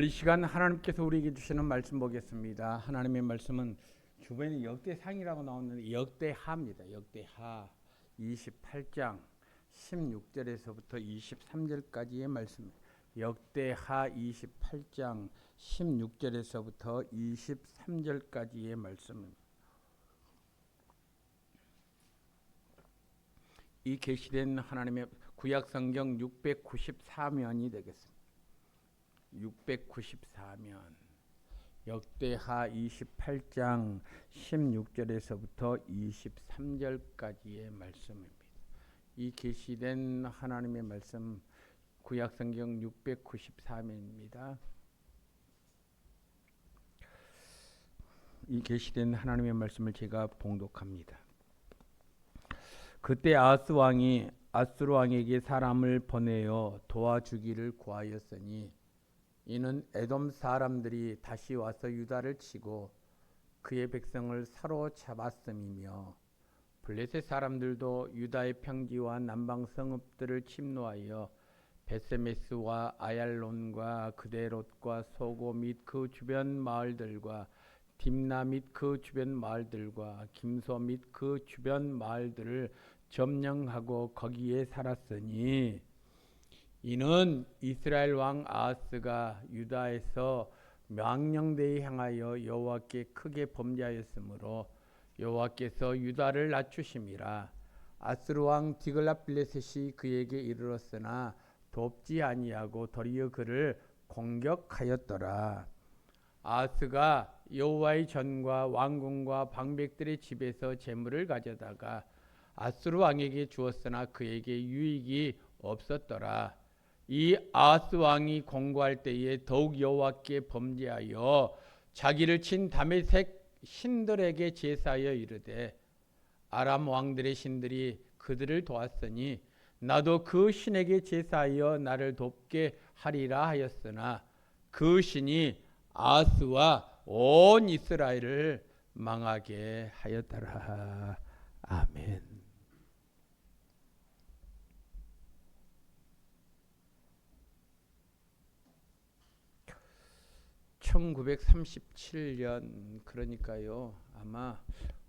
이 시간 하나님께서 우리에게 주시는 말씀 보겠습니다. 하나님의 말씀은 주변에 역대상이라고 나오는데 역대하입니다. 역대하 28장 16절에서부터 23절까지의 말씀. 역대하 28장 16절에서부터 23절까지의 말씀입니다. 이 계시된 하나님의 구약성경 694면이 되겠습니다. 694면 역대하 28장 16절에서부터 23절까지의 말씀입니다. 이 계시된 하나님의 말씀 구약성경 694면입니다. 이 계시된 하나님의 말씀을 제가 봉독합니다. 그때 아하스 왕이 아수르 왕에게 사람을 보내어 도와주기를 구하였으니 이는 에돔 사람들이 다시 와서 유다를 치고 그의 백성을 사로잡았음이며 블레셋 사람들도 유다의 평지와 남방 성읍들을 침노하여 베세메스와 아얄론과 그데롯과 소고 및 그 주변 마을들과 딥나 및 그 주변 마을들과 김소 및 그 주변 마을들을 점령하고 거기에 살았으니 이는 이스라엘 왕 아하스가 유다에서 망령되이 향하여 여호와께 크게 범죄하였으므로 여호와께서 유다를 낮추심이라. 아수르 왕 디글랏빌레셋이 그에게 이르렀으나 돕지 아니하고 도리어 그를 공격하였더라. 아하스가 여호와의 전과 왕궁과 방백들의 집에서 재물을 가져다가 아수르 왕에게 주었으나 그에게 유익이 없었더라. 이 아하스 왕이 공고할 때에 더욱 여호와께 범죄하여 자기를 친 다메섹 신들에게 제사하여 이르되 아람 왕들의 신들이 그들을 도왔으니 나도 그 신에게 제사하여 나를 돕게 하리라 하였으나 그 신이 아하스와 온 이스라엘을 망하게 하였더라. 아멘. 1937년 그러니까요. 아마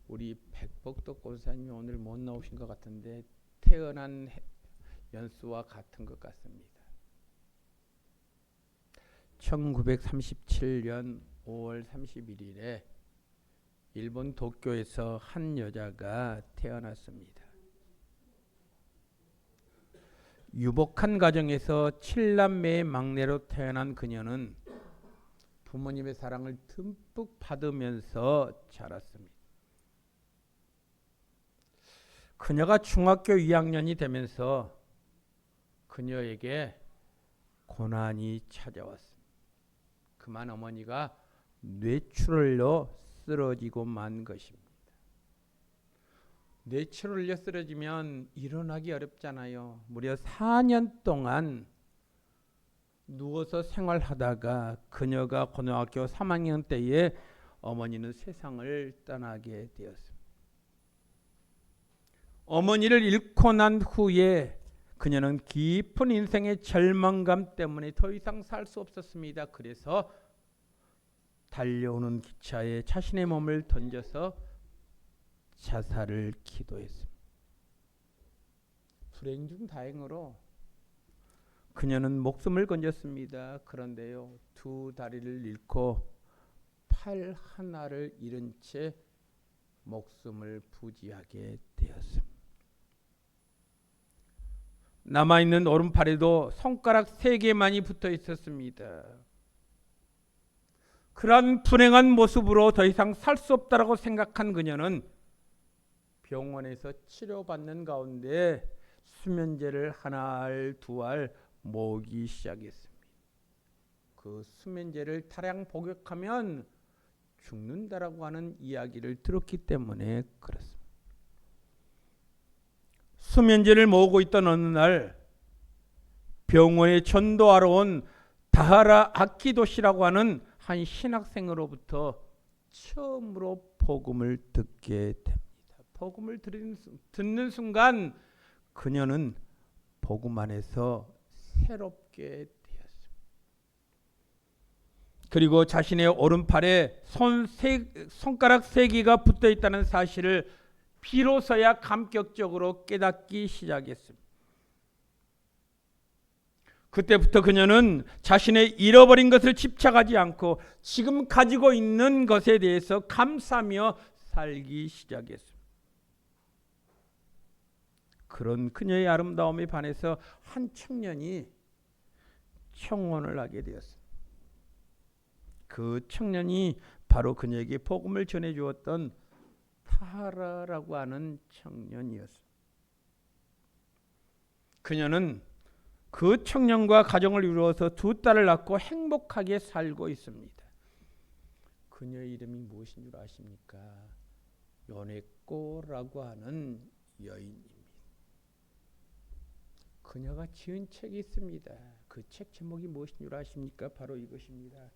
우리 백복덕 권사님이 오늘 못 나오신 것 같은데 태어난 연수와 같은 것 같습니다. 1937년 5월 31일에 일본 도쿄에서 한 여자가 태어났습니다. 유복한 가정에서 7남매의 막내로 태어난 그녀는 부모님의 사랑을 듬뿍 받으면서 자랐습니다. 그녀가 중학교 2학년이 되면서 그녀에게 고난이 찾아왔습니다. 그만 어머니가 뇌출혈로 쓰러지고 만 것입니다. 뇌출혈로 쓰러지면 일어나기 어렵잖아요. 무려 4년 동안 누워서 생활하다가 그녀가 고등학교 3학년 때에 어머니는 세상을 떠나게 되었습니다. 어머니를 잃고 난 후에 그녀는 깊은 인생의 절망감 때문에 더 이상 살 수 없었습니다. 그래서 달려오는 기차에 자신의 몸을 던져서 자살을 기도했습니다. 불행 중 다행으로 그녀는 목숨을 건졌습니다. 그런데요, 두 다리를 잃고 팔 하나를 잃은 채 목숨을 부지하게 되었습니다. 남아있는 오른팔에도 손가락 3개만이 붙어 있었습니다. 그러한 불행한 모습으로 더 이상 살 수 없다고 생각한 그녀는 병원에서 치료받는 가운데 수면제를 한 알, 두 알 모으기 시작했습니다. 그 수면제를 타량 복용하면 죽는다라고 하는 이야기를 들었기 때문에 그렇습니다. 수면제를 모으고 있던 어느 날 병원에 전도하러 온 다하라 아키도시라고 하는 한 신학생으로부터 처음으로 복음을 듣게 됩니다. 복음을 듣는 순간 그녀는 복음 안에서 새롭게 되었습니다. 그리고 자신의 오른팔에 손가락 3개가 붙어 있다는 사실을 비로소야 감격적으로 깨닫기 시작했습니다. 그때부터 그녀는 자신의 잃어버린 것을 집착하지 않고 지금 가지고 있는 것에 대해서 감사하며 살기 시작했습니다. 그런 그녀의 아름다움에 반해서 한 청년이 청혼을 하게 되었습니다. 그 청년이 바로 그녀에게 복음을 전해 주었던 타라라고 하는 청년이었습니다. 그녀는 그 청년과 가정을 이루어서 2딸을 낳고 행복하게 살고 있습니다. 그녀의 이름이 무엇인 줄 아십니까? 요네코라고 하는 여인입니다. 그녀가 지은 책이 있습니다. 그 책 제목이 무엇인 줄 아십니까? 바로 이것입니다.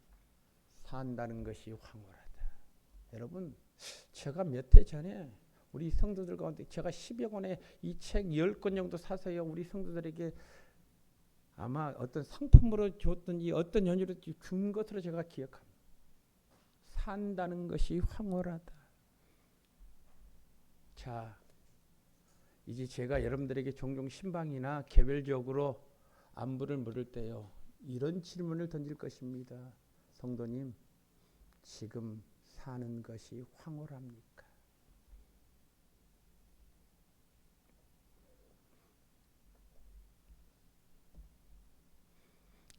산다는 것이 황홀하다. 여러분, 제가 몇 해 전에 우리 성도들 가운데 제가 10여 권의 이 책 10권 정도 사서요, 우리 성도들에게 아마 어떤 상품으로 줬든지 어떤 연유로 준 것으로 제가 기억합니다. 산다는 것이 황홀하다. 자, 이제 제가 여러분들에게 종종 신방이나 개별적으로 안부를 물을 때요, 이런 질문을 던질 것입니다. 성도님, 지금 사는 것이 황홀합니까?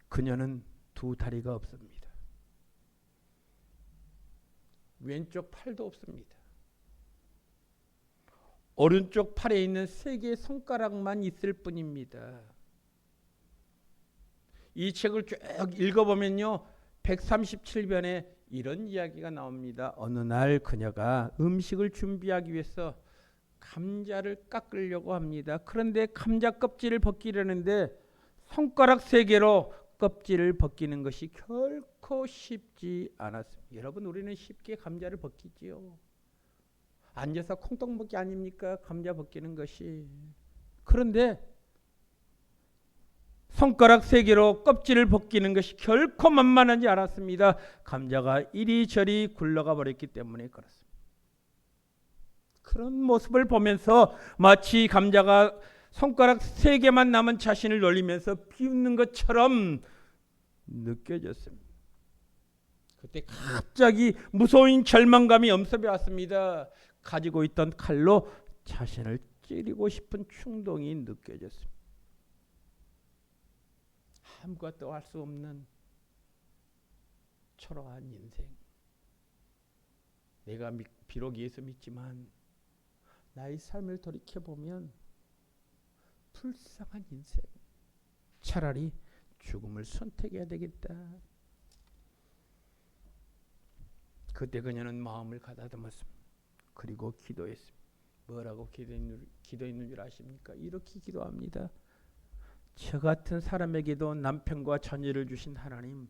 그녀는 2다리가 없습니다. 왼쪽 팔도 없습니다. 오른쪽 팔에 있는 3개의 손가락만 있을 뿐입니다. 이 책을 쭉 읽어보면요, 137편에 이런 이야기가 나옵니다. 어느 날 그녀가 음식을 준비하기 위해서 감자를 깎으려고 합니다. 그런데 감자 껍질을 벗기려는데 손가락 3개로 껍질을 벗기는 것이 결코 쉽지 않았습니다. 여러분, 우리는 쉽게 감자를 벗기지요. 앉아서 콩떡 먹기 아닙니까? 감자 벗기는 것이. 그런데 손가락 3개로 껍질을 벗기는 것이 결코 만만하지 않았습니다. 감자가 이리저리 굴러가 버렸기 때문에 그렇습니다. 그런 모습을 보면서 마치 감자가 손가락 3개만 남은 자신을 놀리면서 비웃는 것처럼 느껴졌습니다. 그때 갑자기 무서운 절망감이 엄습해 왔습니다. 가지고 있던 칼로 자신을 찌르고 싶은 충동이 느껴졌습니다. 아무것도 할 수 없는 초라한 인생. 내가 비록 예수 믿지만 나의 삶을 돌이켜보면 불쌍한 인생. 차라리 죽음을 선택해야 되겠다. 그때 그녀는 마음을 가다듬었습니다. 그리고 기도했습니다. 뭐라고 기도했는 줄 아십니까? 이렇게 기도합니다. 저 같은 사람에게도 남편과 자녀를 주신 하나님,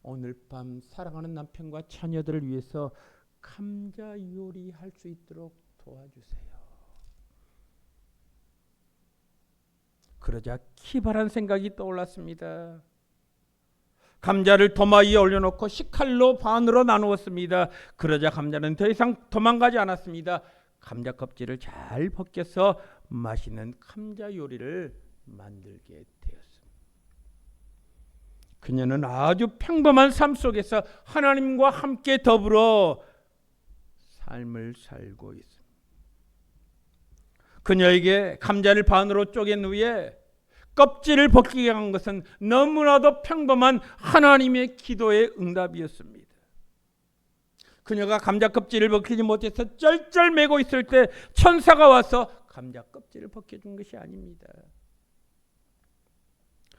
오늘 밤 사랑하는 남편과 자녀들을 위해서 감자 요리할 수 있도록 도와주세요. 그러자 기발한 생각이 떠올랐습니다. 감자를 도마 위에 올려놓고 식칼로 반으로 나누었습니다. 그러자 감자는 더 이상 도망가지 않았습니다. 감자 껍질을 잘 벗겨서 맛있는 감자 요리를 만들게 되었습니다. 그녀는 아주 평범한 삶 속에서 하나님과 함께 더불어 삶을 살고 있습니다. 그녀에게 감자를 반으로 쪼갠 후에 껍질을 벗기게 한 것은 너무나도 평범한 하나님의 기도의 응답이었습니다. 그녀가 감자 껍질을 벗기지 못해서 쩔쩔매고 있을 때 천사가 와서 감자 껍질을 벗겨준 것이 아닙니다.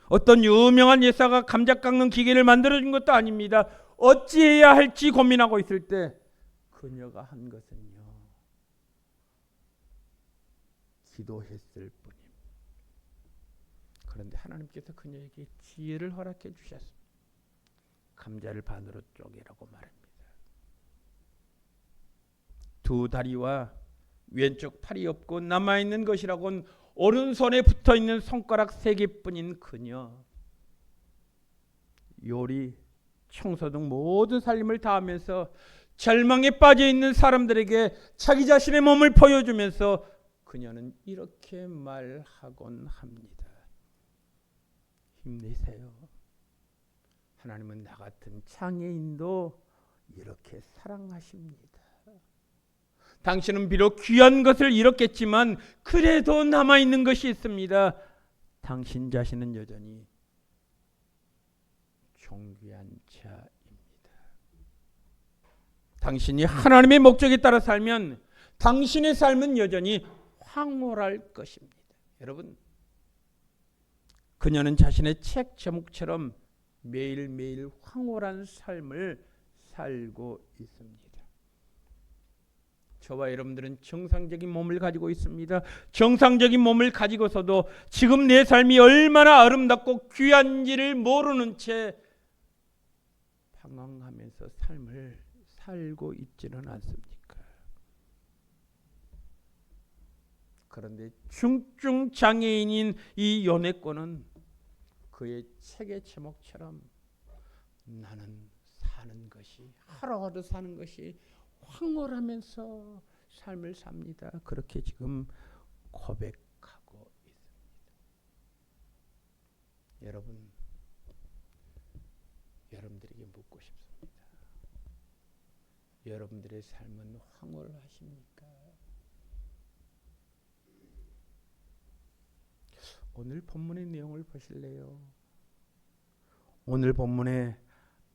어떤 유명한 예사가 감자 깎는 기계를 만들어준 것도 아닙니다. 어찌해야 할지 고민하고 있을 때 그녀가 한 것은요, 기도했을 뿐입니다. 그런데 하나님께서 그녀에게 지혜를 허락해 주셨습니다. 감자를 반으로 쪼개라고 말합니다. 2다리와 왼쪽 팔이 없고 남아있는 것이라고는 오른손에 붙어있는 손가락 3개뿐인 그녀. 요리 청소등 모든 살림을 다하면서 절망에 빠져 있는 사람들에게 자기 자신의 몸을 보여주면서 그녀는 이렇게 말하곤 합니다. 힘내세요. 하나님은 나 같은 장애인도 이렇게 사랑하십니다. 당신은 비록 귀한 것을 잃었겠지만 그래도 남아있는 것이 있습니다. 당신 자신은 여전히 존귀한 자입니다. 당신이 하나님의 목적에 따라 살면 당신의 삶은 여전히 황홀할 것입니다. 여러분, 그녀는 자신의 책 제목처럼 매일매일 황홀한 삶을 살고 있습니다. 저와 여러분들은 정상적인 몸을 가지고 있습니다. 정상적인 몸을 가지고서도 지금 내 삶이 얼마나 아름답고 귀한지를 모르는 채 방황하면서 삶을 살고 있지는 않습니까? 그런데 중증 장애인인 이 연애권은 그의 책의 제목처럼 나는 사는 것이 하루하루 사는 것이 황홀하면서 삶을 삽니다. 그렇게 지금 고백하고 있습니다. 여러분, 여러분들에게 묻고 싶습니다. 여러분들의 삶은 황홀하십니까? 오늘 본문의 내용을 보실래요? 오늘 본문에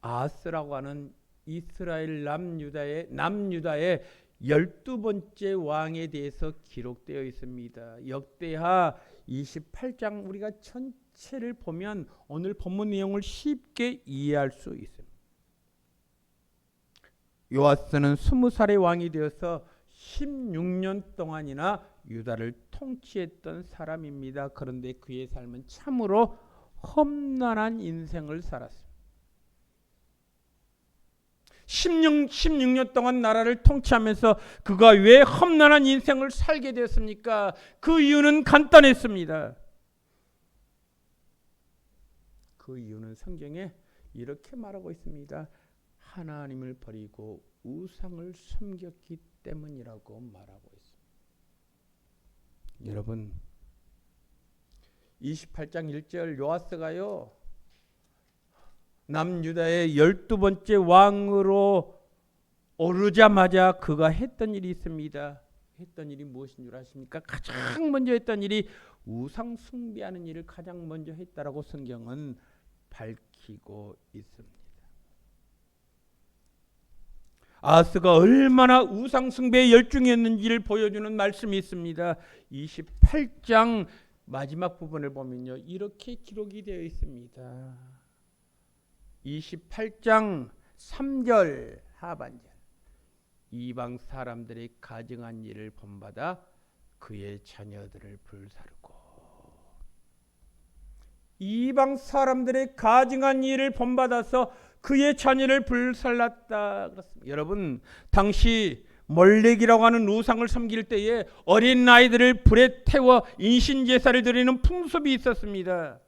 아하스라고 하는 이스라엘 남유다의 12번째 왕에 대해서 기록되어 있습니다. 역대하 28장 우리가 전체를 보면 오늘 본문 내용을 쉽게 이해할 수 있습니다. 요아스는 20살의 왕이 되어서 16년 동안이나 유다를 통치했던 사람입니다. 그런데 그의 삶은 참으로 험난한 인생을 살았습니다. 16년 동안 나라를 통치하면서 그가 왜 험난한 인생을 살게 되었습니까? 그 이유는 간단했습니다. 그 이유는 성경에 이렇게 말하고 있습니다. 하나님을 버리고 우상을 섬겼기 때문이라고 말하고 있습니다. 여러분, 28장 1절 요아스가요, 남유다의 12번째 왕으로 오르자마자 그가 했던 일이 있습니다. 했던 일이 무엇인 줄 아십니까? 가장 먼저 했던 일이 우상 숭배하는 일을 가장 먼저 했다라고 성경은 밝히고 있습니다. 아하스가 얼마나 우상 숭배에 열중했는지를 보여주는 말씀이 있습니다. 28장 마지막 부분을 보면요, 이렇게 기록이 되어 있습니다. 28장 3절 하반절, 이방 사람들의 가증한 일을 본받아 그의 자녀들을 불사르고, 이방 사람들의 가증한 일을 본받아서 그의 자녀를 불살랐다 그렇습니다. 여러분, 당시 몰렉이라고 하는 우상을 섬길 때에 어린 아이들을 불에 태워 인신제사를 드리는 풍습이 있었습니다.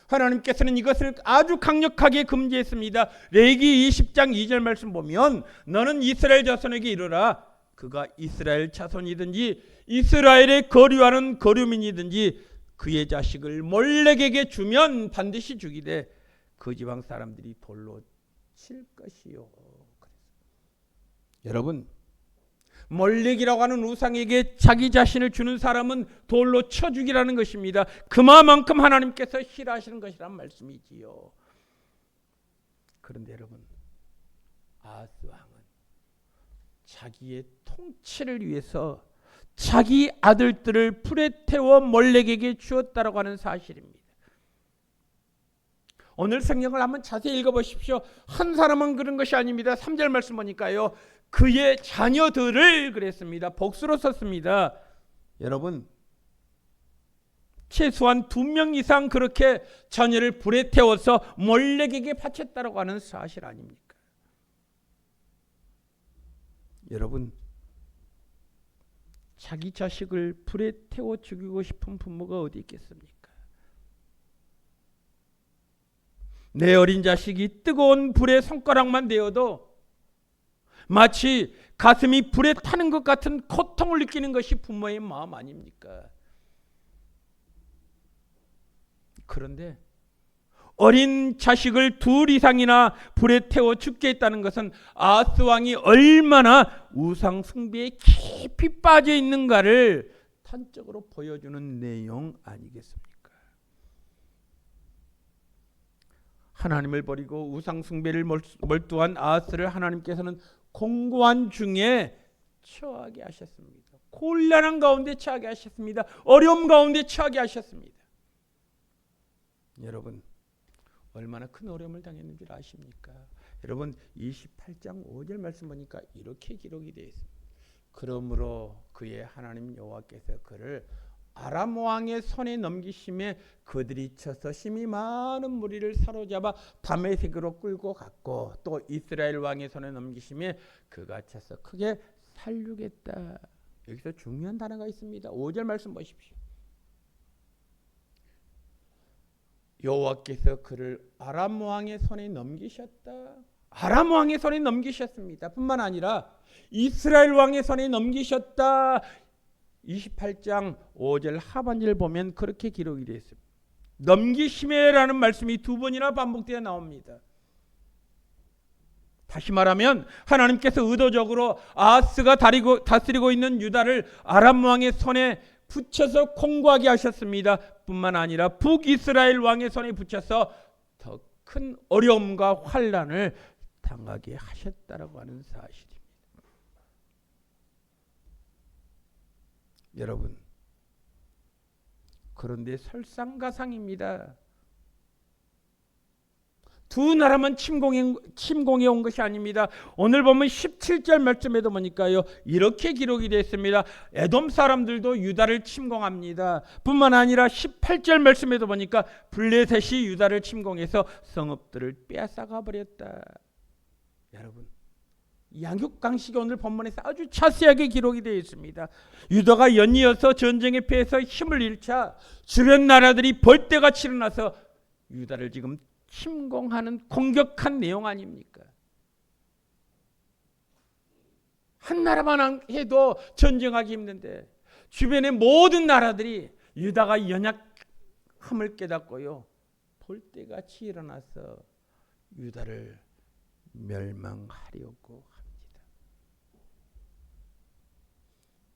하나님께서는 이것을 아주 강력하게 금지했습니다. 레위기 20장 2절 말씀 보면 너는 이스라엘 자손에게 이르라, 그가 이스라엘 자손이든지 이스라엘의 거류하는 거류민이든지 그의 자식을 몰렉에게 주면 반드시 죽이되 그 지방 사람들이 돌로 칠 것이요. 여러분, 몰렉이라고 하는 우상에게 자기 자신을 주는 사람은 돌로 쳐 죽이라는 것입니다. 그만큼 하나님께서 싫어하시는 것이란 말씀이지요. 그런데 여러분, 아하스 왕은 자기의 통치를 위해서 자기 아들들을 불에 태워 몰렉에게 주었다라고 하는 사실입니다. 오늘 성경을 한번 자세히 읽어보십시오. 한 사람은 그런 것이 아닙니다. 3절 말씀 보니까요, 그의 자녀들을 그랬습니다. 복수로 썼습니다. 여러분, 최소한 2명 이상 그렇게 자녀를 불에 태워서 몰렉에게 바쳤다라고 하는 사실 아닙니까? 여러분, 자기 자식을 불에 태워 죽이고 싶은 부모가 어디 있겠습니까? 내 어린 자식이 뜨거운 불에 손가락만 대어도 마치 가슴이 불에 타는 것 같은 고통을 느끼는 것이 부모의 마음 아닙니까? 그런데 어린 자식을 둘 이상이나 불에 태워 죽게 했다는 것은 아하스 왕이 얼마나 우상 숭배에 깊이 빠져 있는가를 단적으로 보여주는 내용 아니겠습니까? 하나님을 버리고 우상 숭배를 몰두한 아하스를 하나님께서는 공고한 중에 처하게 하셨습니다. 곤란한 가운데 처하게 하셨습니다. 어려움 가운데 처하게 하셨습니다. 여러분, 얼마나 큰 어려움을 당했는 줄 아십니까? 여러분, 28장 5절 말씀 보니까 이렇게 기록이 되어 있습니다. 그러므로 그의 하나님 여호와께서 그를 아람 왕의 손에 넘기심에 그들이 쳐서 심히 많은 무리를 사로잡아 다메섹으로 끌고 갔고, 또 이스라엘 왕의 손에 넘기심에 그가 쳐서 크게 살육했다. 여기서 중요한 단어가 있습니다. 5절 말씀 보십시오. 여호와께서 그를 아람 왕의 손에 넘기셨다. 아람 왕의 손에 넘기셨습니다. 뿐만 아니라 이스라엘 왕의 손에 넘기셨다. 28장 5절 하반절 보면 그렇게 기록이 되어 있습니다. 넘기심에라는 말씀이 두 번이나 반복되어 나옵니다. 다시 말하면 하나님께서 의도적으로 아하스가 다스리고 있는 유다를 아람 왕의 손에 붙여서 공고하게 하셨습니다. 뿐만 아니라 북이스라엘 왕의 손에 붙여서 더 큰 어려움과 환난을 당하게 하셨다라고 하는 사실입니다. 여러분, 그런데 설상가상입니다. 두 나라만 침공해 온 것이 아닙니다. 오늘 보면 17절 말씀에도 보니까요, 이렇게 기록이 되어 있습니다. 에돔 사람들도 유다를 침공합니다. 뿐만 아니라 18절 말씀에도 보니까 블레셋이 유다를 침공해서 성읍들을 빼앗아가 버렸다. 여러분, 양육강식이 오늘 본문에서 아주 자세하게 기록이 되어 있습니다. 유다가 연이어서 전쟁에 패해서 힘을 잃자 주변 나라들이 벌떼같이 일어나서 유다를 지금 침공하는 공격한 내용 아닙니까? 한 나라만 해도 전쟁하기 힘든데 주변의 모든 나라들이 유다가 연약함을 깨닫고요, 벌떼같이 일어나서 유다를 멸망하려고 합니다.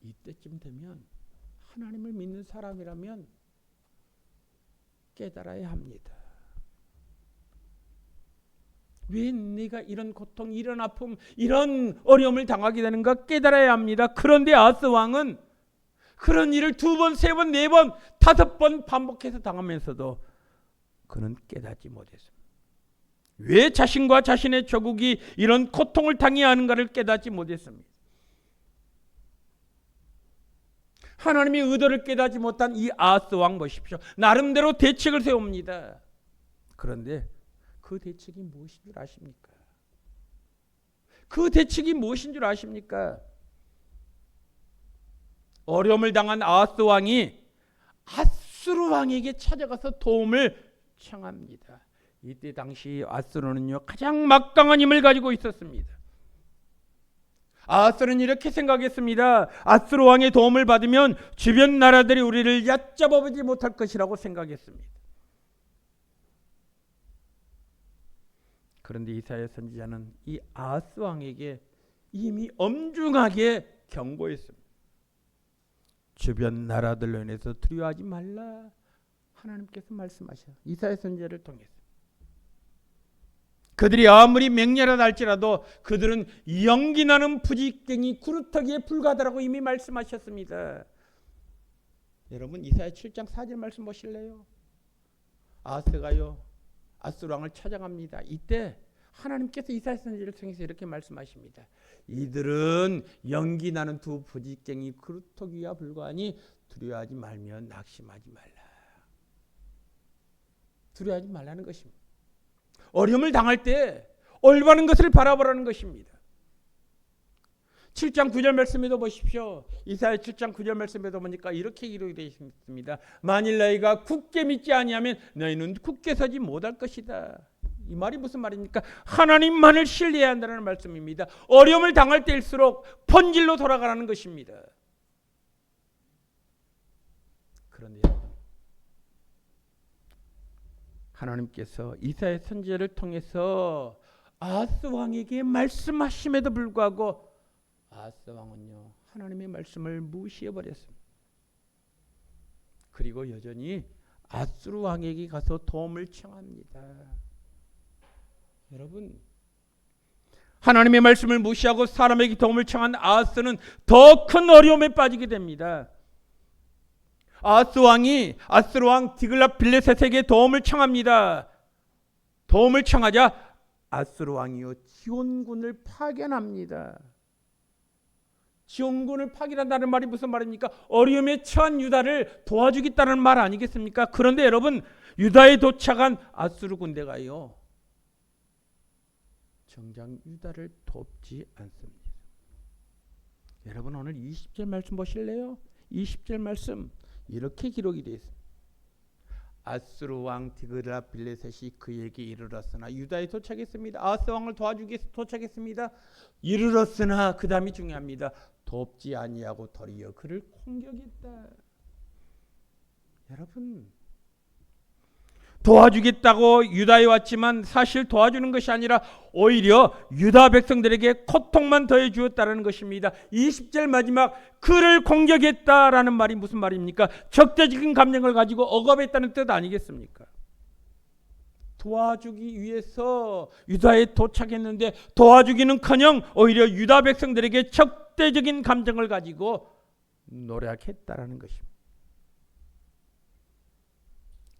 이때쯤 되면 하나님을 믿는 사람이라면 깨달아야 합니다. 왜 내가 이런 고통, 이런 아픔, 이런 어려움을 당하게 되는가 깨달아야 합니다. 그런데 아하스 왕은 그런 일을 2번, 3번, 4번, 5번 반복해서 당하면서도 그는 깨닫지 못했습니다. 왜 자신과 자신의 조국이 이런 고통을 당해야 하는가를 깨닫지 못했습니다. 하나님의 의도를 깨닫지 못한 이 아하스 왕 보십시오. 나름대로 대책을 세웁니다. 그런데 그 대책이 무엇인 줄 아십니까? 그 대책이 무엇인 줄 아십니까? 어려움을 당한 아하스 왕이 아수르 왕에게 찾아가서 도움을 청합니다. 이때 당시 아수르는요, 가장 막강한 힘을 가지고 있었습니다. 아하스는 이렇게 생각했습니다. 아수르 왕의 도움을 받으면 주변 나라들이 우리를 얕잡아보지 못할 것이라고 생각했습니다. 그런데 이사야 선지자는 이 아하스 왕에게 이미 엄중하게 경고했습니다. 주변 나라들로 인해서 두려워하지 말라. 하나님께서 말씀하셔. 이사야 선지자를 통해서. 그들이 아무리 맹렬하다 할지라도 그들은 연기나는 부지깽이 구루터기에 불과하다라고 이미 말씀하셨습니다. 여러분, 이사야 7장 4절 말씀 보실래요? 아하스가요, 아수르 왕을 찾아갑니다. 이때 하나님께서 이사야 선지자를 통해서 이렇게 말씀하십니다. 이들은 연기나는 두 부지깽이 구루터기와 불과하니 두려워하지 말며 낙심하지 말라. 두려워하지 말라는 것입니다. 어려움을 당할 때 올바른 것을 바라보라는 것입니다. 7장 9절 말씀에도 보십시오. 이사야 7장 9절 말씀에도 보니까 이렇게 기록이 되어 있습니다. 만일 너희가 굳게 믿지 아니하면 너희는 굳게 서지 못할 것이다. 이 말이 무슨 말입니까? 하나님만을 신뢰해야 한다는 말씀입니다. 어려움을 당할 때일수록 본질로 돌아가라는 것입니다. 그런데 하나님께서 이사야 선지자를 통해서 아하스 왕에게 말씀하심에도 불구하고 아하스 왕은요, 하나님의 말씀을 무시해버렸습니다. 그리고 여전히 아수르 왕에게 가서 도움을 청합니다. 여러분, 하나님의 말씀을 무시하고 사람에게 도움을 청한 아하스는 더 큰 어려움에 빠지게 됩니다. 아하스 왕이 아수르 왕 디글랏빌레셋에게 도움을 청합니다. 도움을 청하자 아수르 왕이요, 지원군을 파견합니다. 지원군을 파견한다는 말이 무슨 말입니까? 어려움에 처한 유다를 도와주겠다는 말 아니겠습니까? 그런데 여러분, 유다에 도착한 아수르 군대가요, 정작 유다를 돕지 않습니다. 여러분, 오늘 20절 말씀 보실래요? 20절 말씀 이렇게 기록이 되어 있습니다. 아수르 왕 디글랏빌레셋이 그에게 이르렀으나, 유다에 도착했습니다. 아하스 왕을 도와주기 위해서 도착했습니다. 이르렀으나, 그 다음이 중요합니다. 돕지 아니하고 도리어 그를 공격했다. 여러분, 도와주겠다고 유다에 왔지만 사실 도와주는 것이 아니라 오히려 유다 백성들에게 고통만 더해 주었다는 것입니다. 20절 마지막 그를 공격했다라는 말이 무슨 말입니까? 적대적인 감정을 가지고 억압했다는 뜻 아니겠습니까? 도와주기 위해서 유다에 도착했는데 도와주기는커녕 오히려 유다 백성들에게 적대적인 감정을 가지고 노력했다라는 것입니다.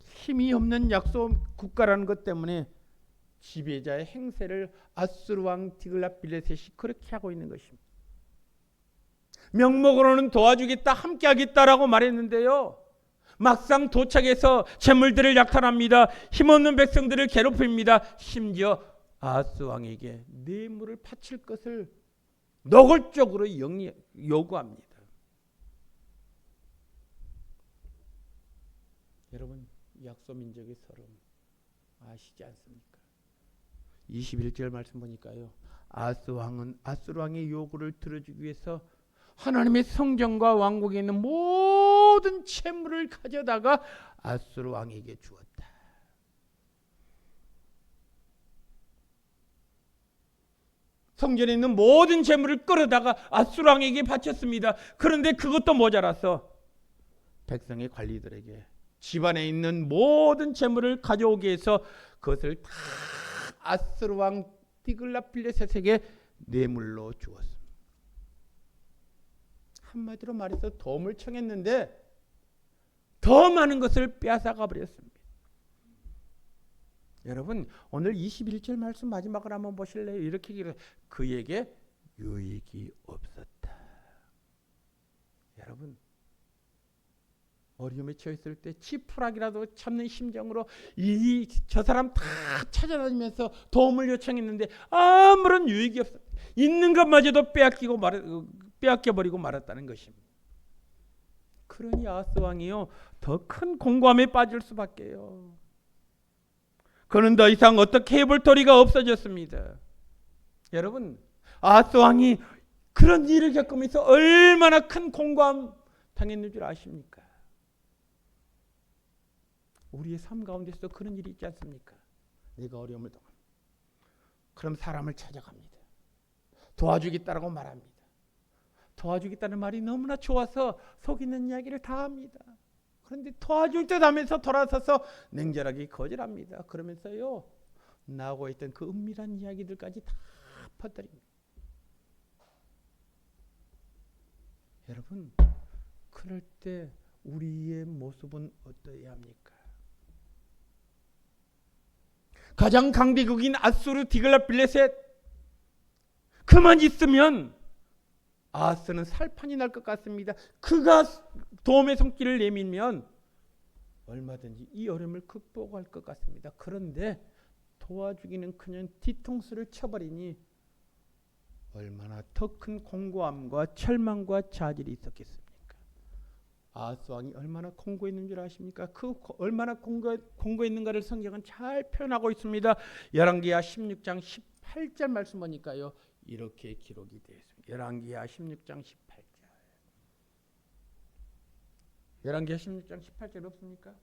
힘이 없는 약소 국가라는 것 때문에 지배자의 행세를 아수르 왕 디글랏빌레셋이 그렇게 하고 있는 것입니다. 명목으로는 도와주겠다, 함께하겠다라고 말했는데요, 막상 도착해서 재물들을 약탈합니다. 힘없는 백성들을 괴롭힙니다. 심지어 아하스 왕에게 뇌물을 바칠 것을 노골적으로 요구합니다. 여러분, 약소민족의 서름 아시지 않습니까? 21절 말씀 보니까요, 아하스 왕은 아수르 왕의 요구를 들어주기 위해서 하나님의 성전과 왕국에 있는 모든 재물을 가져다가 아수르 왕에게 주었다. 성전에 있는 모든 재물을 끌어다가 아수르 왕에게 바쳤습니다. 그런데 그것도 모자라서 백성의 관리들에게 집안에 있는 모든 재물을 가져오게 해서 그것을 다 아수르 왕 디글랏빌레셋에게 뇌물로 주었습니다. 한마디로 말해서 도움을 청했는데 더 많은 것을 빼앗아가 버렸습니다. 여러분, 오늘 21절 말씀 마지막을 한번 보실래요? 이렇게 기록해요. 그에게 유익이 없었다. 여러분, 어려움에 처했을 때 지푸라기라도 참는 심정으로 저 사람 다 찾아다니면서 도움을 요청했는데 아무런 유익이 없었다. 있는 것마저도 빼앗겨버리고 말았다는 것입니다. 그러니 아하스 왕이요, 더 큰 공고함에 빠질 수밖에요. 그는 더 이상 어떻게 해볼 도리가 없어졌습니다. 여러분, 아하스 왕이 그런 일을 겪으면서 얼마나 큰 공고함 당했는 줄 아십니까? 우리의 삶 가운데서도 그런 일이 있지 않습니까? 내가 어려움을 당합니다. 그럼 사람을 찾아갑니다. 도와주겠다라고 말합니다. 도와주겠다는 말이 너무나 좋아서 속이는 이야기를 다 합니다. 그런데 도와줄 듯 하면서 돌아서서 냉철하게 거절합니다. 그러면서요, 나오고 있던 그 은밀한 이야기들까지 다 퍼뜨립니다. 여러분, 그럴 때 우리의 모습은 어떠해야 합니까? 가장 강대국인 아수르 디글랏빌레셋, 그만 있으면 아하스는 살판이 날 것 같습니다. 그가 도움의 손길을 내밀면 얼마든지 이 어려움을 극복할 것 같습니다. 그런데 도와주기는 그냥 뒤통수를 쳐버리니 얼마나 더 큰 공고함과 절망과 좌절이 있었겠습니까? 아하스 왕이 얼마나 공고했는 줄 아십니까? 얼마나 공고했는가를 성경은 잘 표현하고 있습니다. 열왕기하 16장 18절 말씀 보니까요, 이렇게 기록이 되어 있습니다. 열왕기하 16장 18절. 열왕기하 16장 18절 없습니까?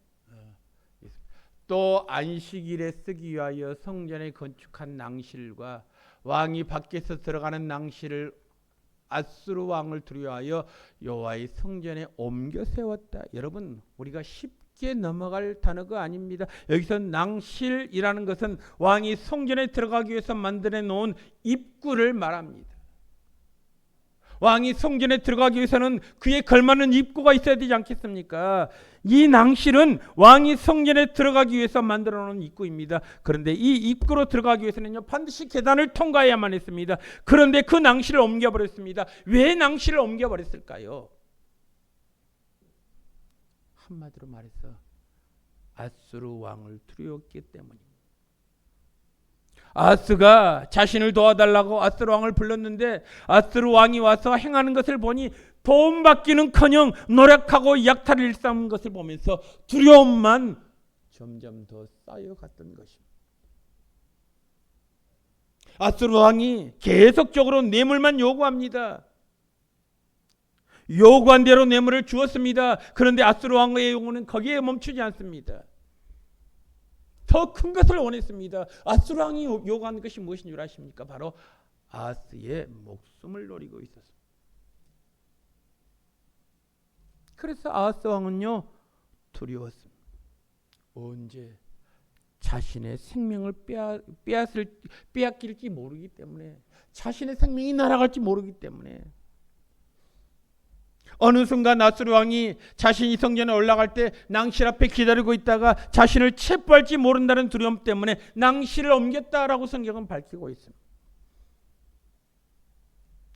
또 안식일에 쓰기 위하여 성전에 건축한 낭실과 왕이 밖에서 들어가는 낭실을 아수르 왕을 두려워하여 여호와의 성전에 옮겨 세웠다. 여러분, 우리가 쉽게 넘어갈 단어가 아닙니다. 여기서 낭실이라는 것은 왕이 성전에 들어가기 위해서 만들어 놓은 입구를 말합니다. 왕이 성전에 들어가기 위해서는 그에 걸맞는 입구가 있어야 되지 않겠습니까? 이 낭실은 왕이 성전에 들어가기 위해서 만들어 놓은 입구입니다. 그런데 이 입구로 들어가기 위해서는요, 반드시 계단을 통과해야만 했습니다. 그런데 그 낭실을 옮겨버렸습니다. 왜 낭실을 옮겨버렸을까요? 한마디로 말해서 아수르 왕을 두려웠기 때문입니다. 아하스가 자신을 도와달라고 아수르 왕을 불렀는데 아수르 왕이 와서 행하는 것을 보니 도움받기는커녕 노력하고 약탈을 일삼는 것을 보면서 두려움만 점점 더 쌓여갔던 것입니다. 아수르 왕이 계속적으로 뇌물만 요구합니다. 요구한 대로 뇌물을 주었습니다. 그런데 아수르 왕의 요구는 거기에 멈추지 않습니다. 더 큰 것을 원했습니다. 아수르 왕이 요구한 것이 무엇인 줄 아십니까? 바로 아하스의 목숨을 노리고 있었습니다. 그래서 아하스 왕은요, 두려웠습니다. 언제 자신의 생명을 빼앗길지 모르기 때문에, 자신의 생명이 날아갈지 모르기 때문에, 어느 순간 아수르 왕이 자신이 성전에 올라갈 때 낭실 앞에 기다리고 있다가 자신을 체포할지 모른다는 두려움 때문에 낭실을 옮겼다라고 성경은 밝히고 있습니다.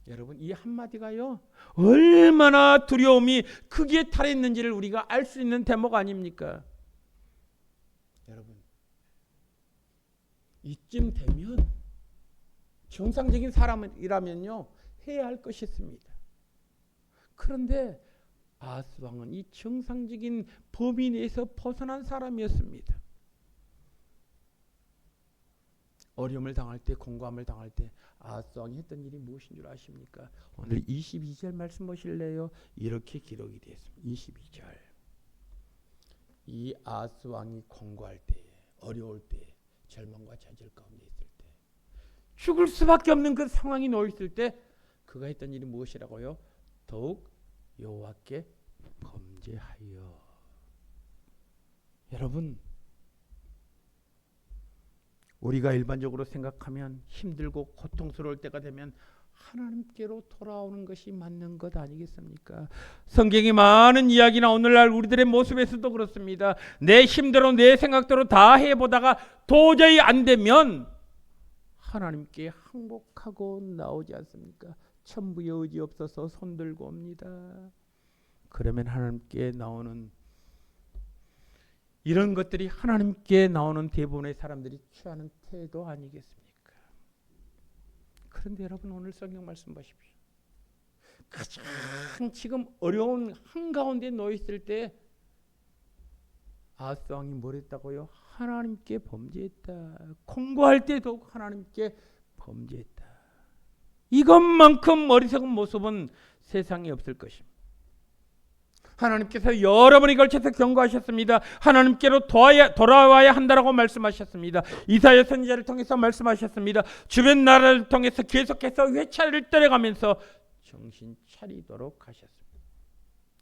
여러분, 이 한마디가요, 얼마나 두려움이 크기에 탈했는지를 우리가 알 수 있는 대목 아닙니까? 여러분, 이쯤 되면 정상적인 사람이라면요, 해야 할 것이 있습니다. 그런데 아하스 왕은 이 정상적인 범위 내에서 벗어난 사람이었습니다. 어려움을 당할 때, 공고함을 당할 때 아하스 왕이 했던 일이 무엇인 줄 아십니까? 오늘 22절 말씀 보실래요? 이렇게 기록이 되어 있습니다. 22절. 이 아하스 왕이 공고할 때, 어려울 때, 절망과 좌절 가운데 있을 때, 죽을 수밖에 없는 그 상황이 놓여 있을 때 그가 했던 일이 무엇이라고요? 더욱 여호와께 범죄하여. 여러분, 우리가 일반적으로 생각하면 힘들고 고통스러울 때가 되면 하나님께로 돌아오는 것이 맞는 것 아니겠습니까? 성경이 많은 이야기나 오늘날 우리들의 모습에서도 그렇습니다. 내 힘대로 내 생각대로 다 해보다가 도저히 안 되면 하나님께 항복하고 나오지 않습니까? 천부의 의지 없어서 손들고 옵니다. 그러면 하나님께 나오는 이런 것들이 하나님께 나오는 대부분의 사람들이 취하는 태도 아니겠습니까? 그런데 여러분, 오늘 성경 말씀 보십시오. 가장 지금 어려운 한가운데 놓여 있을 때 아하스 왕이 뭘 했다고요? 하나님께 범죄했다. 공고할 때 더욱 하나님께 범죄했다. 이것만큼 어리석은 모습은 세상에 없을 것입니다. 하나님께서 여러 번에 걸쳐서 경고하셨습니다. 하나님께로 돌아와야 한다라고 말씀하셨습니다. 이사야 선지자를 통해서 말씀하셨습니다. 주변 나라를 통해서 계속해서 회차를 때려가면서 정신 차리도록 하셨습니다.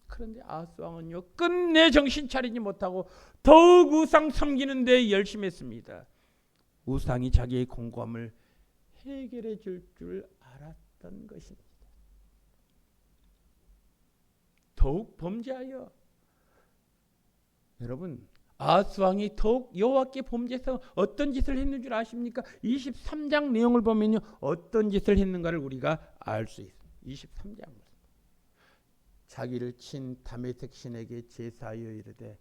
그런데 아하스 왕은요, 끝내 정신 차리지 못하고 더욱 우상 섬기는 데 열심히 했습니다. 우상이 자기의 공고함을 해결해 줄 알았던 것입니다. 더욱 범죄하여. 여러분, 아하스 왕이 더욱 여호와께 범죄해서 어떤 짓을 했는 줄 아십니까? 23장 내용을 보면요, 어떤 짓을 했는가를 우리가 알 수 있습니다. 23장. 자기를 친 다메섹 신에게 제사하여 이르되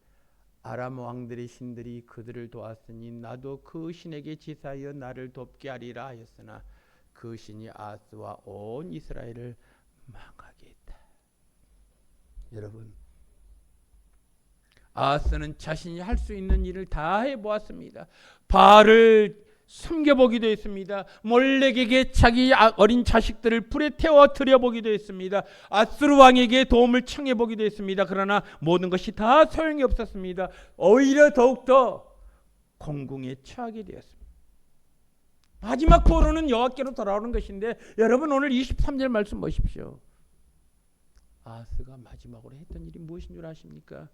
아람 왕들의 신들이 그들을 도왔으니 나도 그 신에게 제사하여 나를 돕게 하리라 하였으나 그 신이 아하스와 온 이스라엘을 망하게 했다. 여러분, 아하스는 자신이 할 수 있는 일을 다 해보았습니다. 바알을 숨겨보기도 했습니다. 몰렉에게 자기 어린 자식들을 불에 태워 드려보기도 했습니다. 아수르 왕에게 도움을 청해보기도 했습니다. 그러나 모든 것이 다 소용이 없었습니다. 오히려 더욱더 공궁에 처하게 되었습니다. 마지막 포로는 여호와께로 돌아오는 것인데, 여러분 오늘 23절 말씀 보십시오. 아하스가 마지막으로 했던 일이 무엇인 줄 아십니까?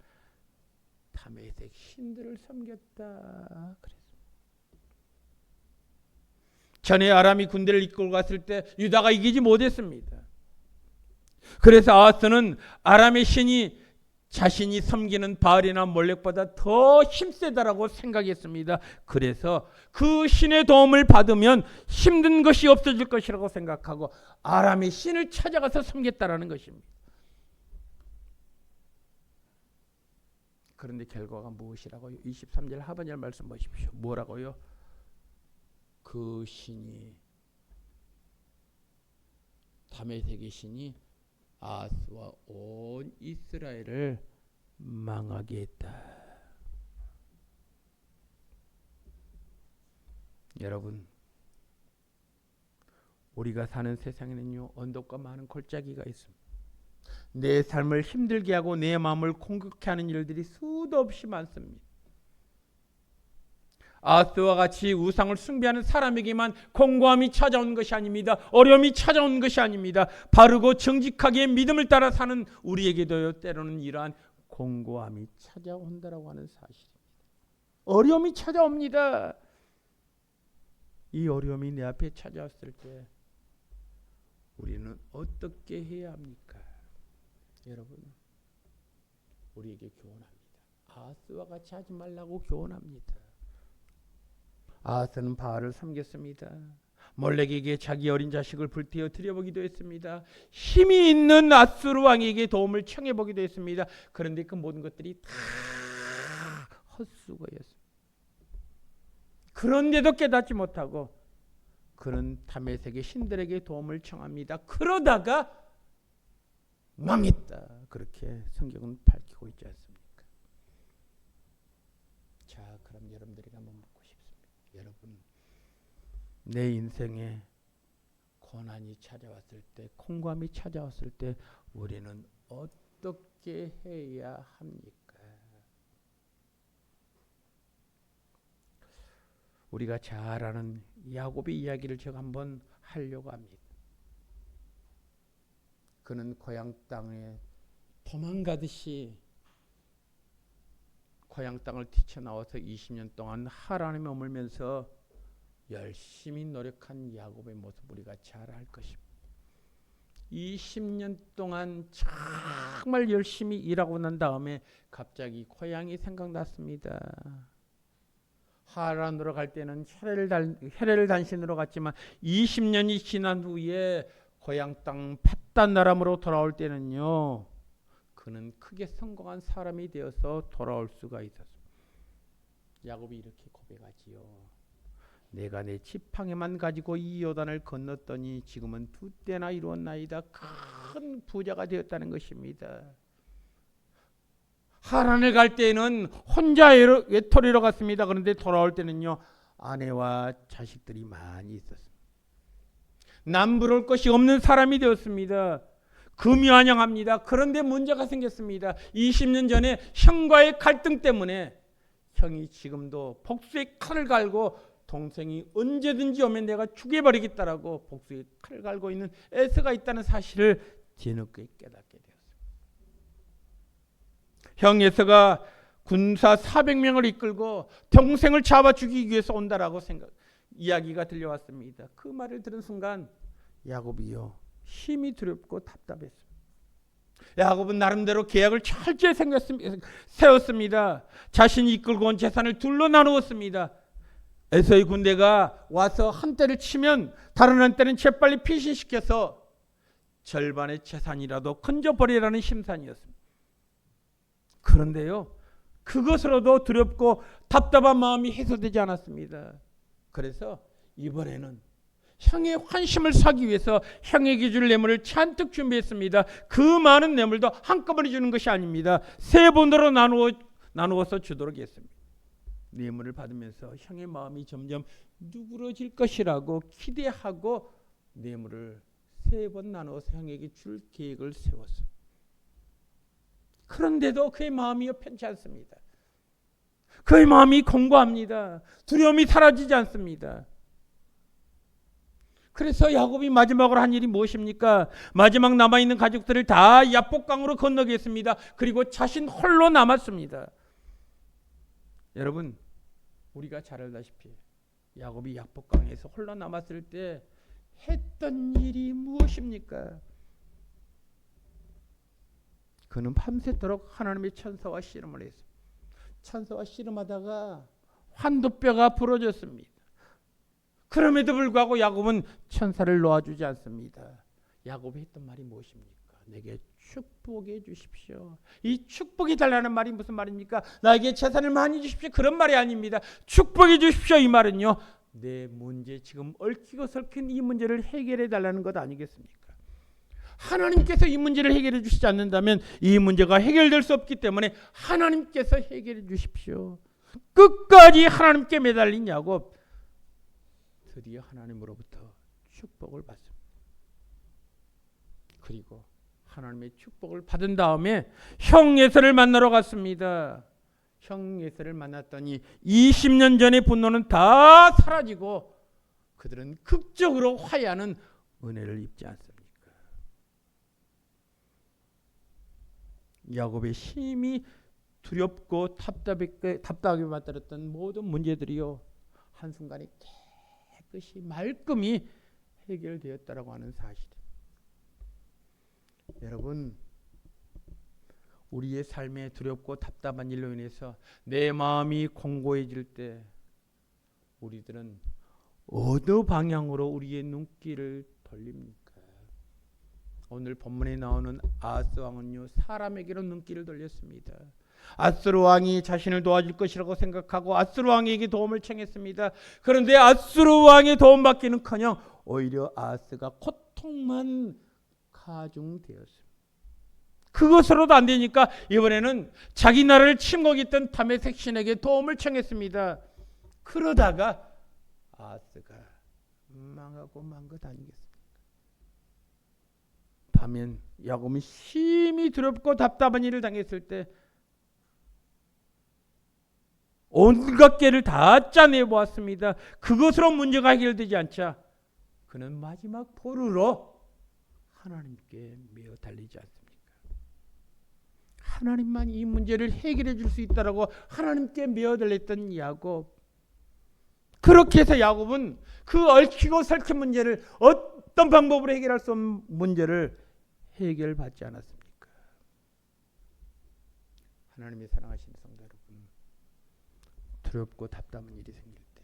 다메섹 신들을 섬겼다 그랬습니다. 전에 아람이 군대를 이끌고 갔을 때 유다가 이기지 못했습니다. 그래서 아하스는 아람의 신이 자신이 섬기는 바알이나 몰렉보다 더 힘세다라고 생각했습니다. 그래서 그 신의 도움을 받으면 힘든 것이 없어질 것이라고 생각하고 아람의 신을 찾아가서 섬겼다라는 것입니다. 그런데 결과가 무엇이라고요? 23절 하반절 말씀 보십시오. 뭐라고요? 그 신이, 다메섹의 신이 아하스와 온 이스라엘을 망하게 했다. 여러분, 우리가 사는 세상에는요, 언덕과 많은 골짜기가 있습니다. 내 삶을 힘들게 하고 내 마음을 공격해 하는 일들이 수도 없이 많습니다. 아하스와 같이 우상을 숭배하는 사람에게만 공고함이 찾아오는 것이 아닙니다. 어려움이 찾아오는 것이 아닙니다. 바르고 정직하게 믿음을 따라 사는 우리에게도 때로는 이러한 공고함이 찾아온다라고 하는 사실입니다. 어려움이 찾아옵니다. 이 어려움이 내 앞에 찾아왔을 때 우리는 어떻게 해야 합니까? 여러분, 우리에게 교훈합니다. 아하스와 같이 하지 말라고 교훈합니다. 아하스는 바알을 섬겼습니다. 몰렉에게 자기 어린 자식을 불태워 드려보기도 했습니다. 힘이 있는 아수르 왕에게 도움을 청해보기도 했습니다. 그런데 그 모든 것들이 다 헛수고였습니다. 그런데도 깨닫지 못하고 그는 다메섹의 신들에게 도움을 청합니다. 그러다가 망했다. 그렇게 성경은 밝히고 있지 않습니까? 자, 그럼 여러분들에게 한번 묻고 싶습니다. 여러분, 내 인생에 고난이 찾아왔을 때, 공감이 찾아왔을 때 우리는 어떻게 해야 합니까? 우리가 잘 아는 야곱의 이야기를 제가 한번 하려고 합니다. 그는 고향 땅에 도망가듯이 고향 땅을 뛰쳐나와서 20년 동안 하란에 머물면서 열심히 노력한 야곱의 모습 우리가 잘 알 것입니다. 20년 동안 정말 열심히 일하고 난 다음에 갑자기 고향이 생각났습니다. 하란으로 갈 때는 헤레를 단신으로 갔지만 20년이 지난 후에 고향 땅 뱄단 아람으로 돌아올 때는요, 그는 크게 성공한 사람이 되어서 돌아올 수가 있었습니다. 야곱이 이렇게 고백하지요. 내가 내 지팡이만 가지고 이 요단을 건넜더니 지금은 2때나 이루었나이다. 큰 부자가 되었다는 것입니다. 하란을 갈 때는 혼자 외톨이로 갔습니다. 그런데 돌아올 때는요, 아내와 자식들이 많이 있었습니다. 남부러울 것이 없는 사람이 되었습니다. 금유한양합니다. 그런데 문제가 생겼습니다. 20년 전에 형과의 갈등 때문에 형이 지금도 복수의 칼을 갈고 동생이 언제든지 오면 내가 죽여버리겠다라고 복수의 칼을 갈고 있는 에서가 있다는 사실을 뒤늦게 깨닫게 되었습니다. 형 에서가 군사 400명을 이끌고 동생을 잡아 죽이기 위해서 온다라고 이야기가 들려왔습니다. 그 말을 들은 순간 야곱이요, 힘이 두렵고 답답했습니다. 야곱은 나름대로 계약을 철저히 세웠습니다. 자신이 이끌고 온 재산을 둘로 나누었습니다. 에서의 군대가 와서 한 대를 치면 다른 한 대는 재빨리 피신시켜서 절반의 재산이라도 건져버리라는 심산이었습니다. 그런데요, 그것으로도 두렵고 답답한 마음이 해소되지 않았습니다. 그래서 이번에는 형의 환심을 사기 위해서 형에게 줄 뇌물을 잔뜩 준비했습니다. 그 많은 뇌물도 한꺼번에 주는 것이 아닙니다. 3번으로 나누어서 주도록 했습니다. 뇌물을 받으면서 형의 마음이 점점 누그러질 것이라고 기대하고 뇌물을 3번 나누어서 형에게 줄 계획을 세웠어요. 그런데도 그의 마음이 편치 않습니다. 그의 마음이 공고합니다. 두려움이 사라지지 않습니다. 그래서 야곱이 마지막으로 한 일이 무엇입니까? 마지막 남아있는 가족들을 다 야복강으로 건너겠습니다. 그리고 자신 홀로 남았습니다. 여러분, 우리가 잘 알다시피 야곱이 야복강에서 홀로 남았을 때 했던 일이 무엇입니까? 그는 밤새도록 하나님의 천사와 씨름을 했습니다. 천사와 씨름하다가 환도뼈가 부러졌습니다. 그럼에도 불구하고 야곱은 천사를 놓아주지 않습니다. 야곱이 했던 말이 무엇입니까? 내게 축복해 주십시오. 이 축복이 달라는 말이 무슨 말입니까? 나에게 재산을 많이 주십시오. 그런 말이 아닙니다. 축복해 주십시오. 이 말은요, 내 문제, 지금 얽히고 설킨 이 문제를 해결해 달라는 것 아니겠습니까? 하나님께서 이 문제를 해결해 주시지 않는다면 이 문제가 해결될 수 없기 때문에 하나님께서 해결해 주십시오. 끝까지 하나님께 매달린 야곱, 드디어 하나님으로부터 축복을 받습니다. 그리고 하나님의 축복을 받은 다음에 형 에서를 만나러 갔습니다. 형 에서를 만났더니 20년 전의 분노는 다 사라지고 그들은 극적으로 화해하는 은혜를 입지 않습니까? 야곱의 심히 두렵고 답답하게 만들었던 모든 문제들이요, 한순간에 깨끗이 말끔히 해결되었다라고 하는 사실입니다. 여러분, 우리의 삶에 두렵고 답답한 일로 인해서 내 마음이 공고해질 때 우리들은 어느 방향으로 우리의 눈길을 돌립니까? 오늘 본문에 나오는 아하스 왕은요, 사람에게로 눈길을 돌렸습니다. 아수르 왕이 자신을 도와줄 것이라고 생각하고 아수르 왕에게 도움을 청했습니다. 그런데 아수르 왕의 도움받기는커녕 오히려 아하스가 고통만 가중되었습니다. 그것으로도 안 되니까 이번에는 자기 나라를 침공했던 다메섹 신에게 도움을 청했습니다. 그러다가 아하스가 망하고 만 것 아니겠습니까? 반면 야곱은 심히 두렵고 답답한 일을 당했을 때 온갖 깨를 다 짜내 보았습니다. 그것으로 문제가 해결되지 않자 그는 마지막 포로로 하나님께 매어 달리지 않습니까? 하나님만 이 문제를 해결해 줄 수 있다라고 하나님께 매어 달렸던 야곱. 그렇게 해서 야곱은 그 얽히고 설킨 문제를, 어떤 방법으로 해결할 수 없는 문제를 해결받지 않았습니까? 하나님의 사랑하시는 성도 여러분, 두렵고 답답한 일이 생길 때,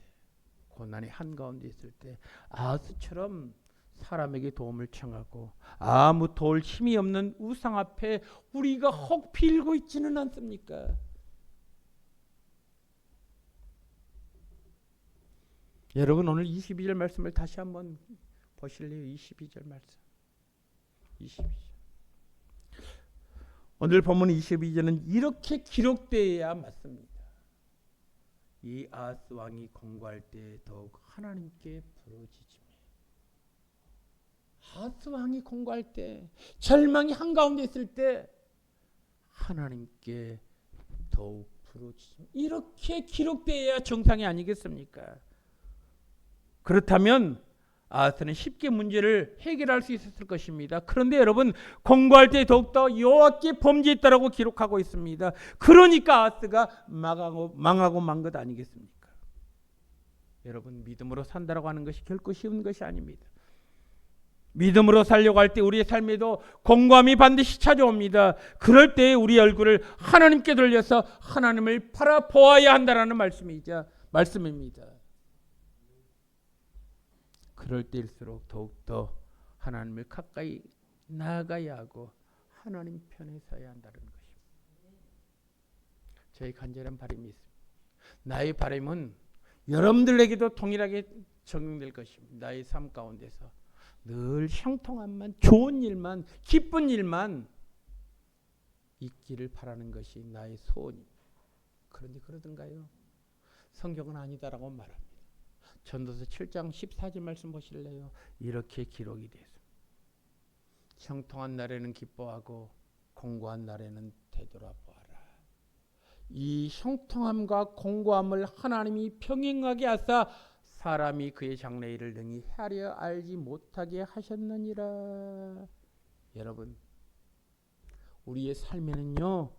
고난의 한가운데 있을 때 아하스처럼 사람에게 도움을 청하고 아무 도울 힘이 없는 우상 앞에 우리가 혹 빌고 있지는 않습니까? 여러분, 오늘 22절 말씀을 다시 한번 보실래요? 22절 말씀. 22절. 오늘 본문 22절은 이렇게 기록되어야 맞습니다. 이 아하스 왕이 공고할 때 더욱 하나님께 부르짖으며, 아하스 왕이 공고할 때, 절망이 한가운데 있을 때 하나님께 더욱 부르짖으며, 이렇게 기록되어야 정상이 아니겠습니까? 그렇다면 아하스는 쉽게 문제를 해결할 수 있었을 것입니다. 그런데 여러분, 공고할 때 더욱더 여호와께 범죄했다라고 기록하고 있습니다. 그러니까 아하스가 망하고 만 것 아니겠습니까? 여러분, 믿음으로 산다라고 하는 것이 결코 쉬운 것이 아닙니다. 믿음으로 살려고 할 때 우리의 삶에도 공고함이 반드시 찾아옵니다. 그럴 때 우리 얼굴을 하나님께 돌려서 하나님을 바라보아야 한다라는 말씀입니다. 그럴 때일수록 더욱더 하나님을 가까이 나아가야 하고 하나님 편에 서야 한다는 것입니다. 저희 간절한 바람이 있습니다. 나의 바람은 여러분들에게도 동일하게 적용될 것입니다. 나의 삶 가운데서 늘 형통함만, 좋은 일만, 기쁜 일만 있기를 바라는 것이 나의 소원입니다. 그런데 그러던가요? 성경은 아니다라고 말합니다. 전도서 7장 14절 말씀 보실래요? 이렇게 기록이 되었습니다. 형통한 날에는 기뻐하고 공고한 날에는 되돌아보아라. 이 형통함과 공고함을 하나님이 평행하게 하사 사람이 그의 장래일을 능히 헤아려 알지 못하게 하셨느니라. 여러분, 우리의 삶에는요,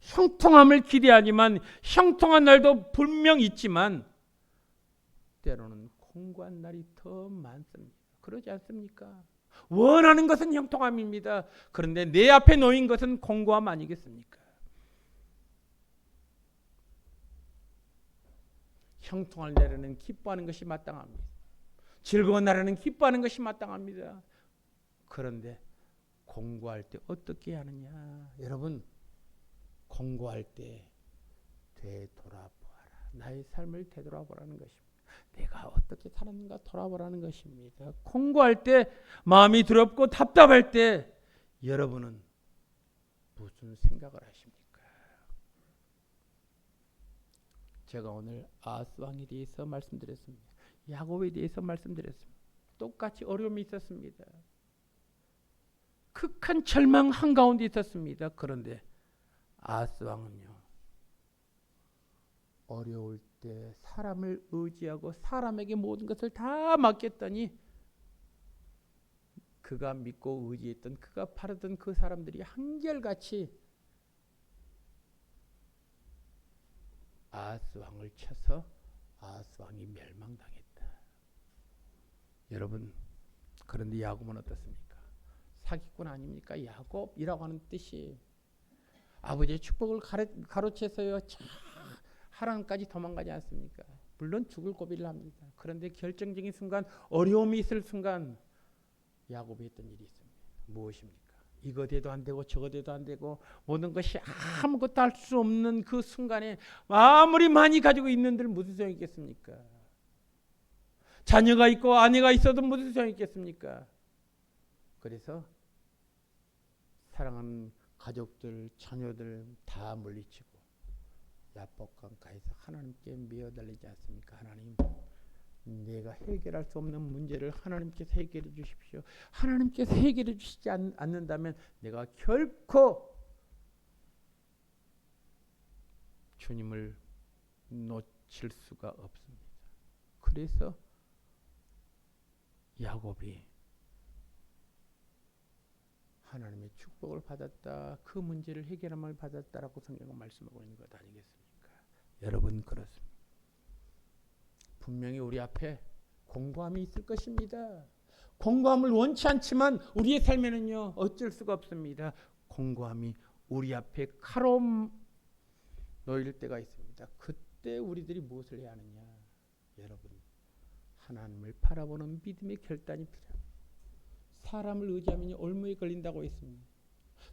형통함을 기대하지만 형통한 날도 분명 있지만 때로는 공고한 날이 더 많습니다. 그러지 않습니까? 원하는 것은 형통함입니다. 그런데 내 앞에 놓인 것은 공고함 아니겠습니까? 형통할 날에는 기뻐하는 것이 마땅합니다. 즐거운 날에는 기뻐하는 것이 마땅합니다. 그런데 공고할 때 어떻게 하느냐? 여러분, 공고할 때 되돌아보아라. 나의 삶을 되돌아보라는 것입니다. 내가 어떻게 살았는가 돌아보라는 것입니다. 공고할 때, 마음이 두렵고 답답할 때 여러분은 무슨 생각을 하십니까? 제가 오늘 아하스 왕에 대해서 말씀드렸습니다. 야곱에 대해서 말씀드렸습니다. 똑같이 어려움이 있었습니다. 극한 절망 한가운데 있었습니다. 그런데 아하스 왕은요, 어려울 때 사람을 의지하고 사람에게 모든 것을 다 맡겼더니 그가 믿고 의지했던, 그가 바라던 그 사람들이 한결같이 아하스 왕을 쳐서 아하스 왕이 멸망당했다. 여러분, 그런데 야곱은 어떻습니까? 사기꾼 아닙니까? 야곱이라고 하는 뜻이 아버지의 축복을 가로채서요, 하란까지 도망가지 않습니까? 물론 죽을 고비를 합니다. 그런데 결정적인 순간, 어려움이 있을 순간 야곱이 했던 일이 있습니다. 무엇입니까? 이거 돼도 안 되고 저거 돼도 안 되고 모든 것이 아무것도 할 수 없는 그 순간에 아무리 많이 가지고 있는들 무슨 소용이 있겠습니까? 자녀가 있고 아내가 있어도 무슨 소용이 있겠습니까? 그래서 사랑하는 가족들, 자녀들 다 물리치고 야복강가에서 하나님께 메어달리지 않습니까? 하나님, 내가 해결할 수 없는 문제를 하나님께서 해결해 주십시오. 하나님께서 해결해 주시지 않는다면 내가 결코 주님을 놓칠 수가 없습니다. 그래서 야곱이 하나님의 축복을 받았다, 그 문제를 해결함을 받았다라고 성경은 말씀하고 있는 것 아니겠습니까? 여러분, 그렇습니다. 분명히 우리 앞에 공고함이 있을 것입니다. 공고함을 원치 않지만 우리의 삶에는요, 어쩔 수가 없습니다. 공고함이 우리 앞에 칼로 놓일 때가 있습니다. 그때 우리들이 무엇을 해야 하느냐? 여러분, 하나님을 바라보는 믿음의 결단이 필요합니다. 사람을 의지하면 올무에 걸린다고 했습니다.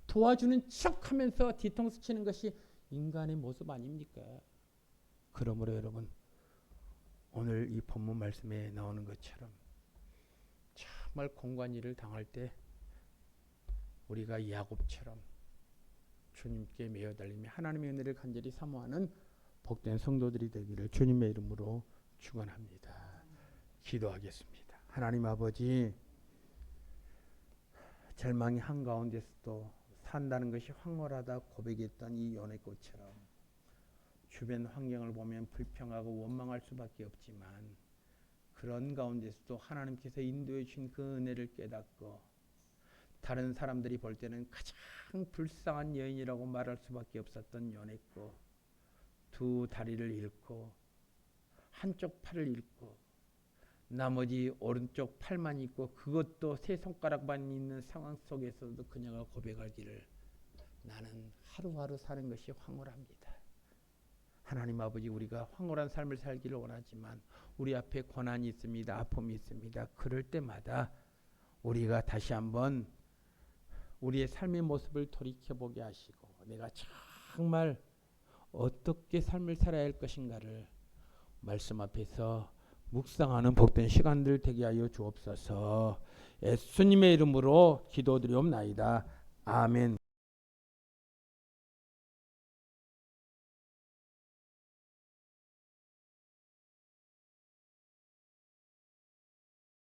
도와주는 척하면서 뒤통수 치는 것이 인간의 모습 아닙니까? 그러므로 여러분, 오늘 이 본문 말씀에 나오는 것처럼 정말 공고한 일을 당할 때 우리가 야곱처럼 주님께 매어 달리며 하나님의 은혜를 간절히 사모하는 복된 성도들이 되기를 주님의 이름으로 축원합니다. 기도하겠습니다. 하나님 아버지, 절망이 한가운데서도 산다는 것이 황홀하다 고백했던 이 연애꽃처럼 주변 환경을 보면 불평하고 원망할 수밖에 없지만 그런 가운데서도 하나님께서 인도해 주신 그 은혜를 깨닫고 다른 사람들이 볼 때는 가장 불쌍한 여인이라고 말할 수밖에 없었던 연애꽃, 두 다리를 잃고 한쪽 팔을 잃고 나머지 오른쪽 팔만 있고 그것도 세 손가락만 있는 상황 속에서도 그녀가 고백하기를 나는 하루하루 사는 것이 황홀합니다. 하나님 아버지, 우리가 황홀한 삶을 살기를 원하지만 우리 앞에 고난이 있습니다. 아픔이 있습니다. 그럴 때마다 우리가 다시 한번 우리의 삶의 모습을 돌이켜보게 하시고 내가 정말 어떻게 삶을 살아야 할 것인가를 말씀 앞에서 묵상하는 복된 시간들 되게 하여 주옵소서. 예수님의 이름으로 기도드리옵나이다. 아멘.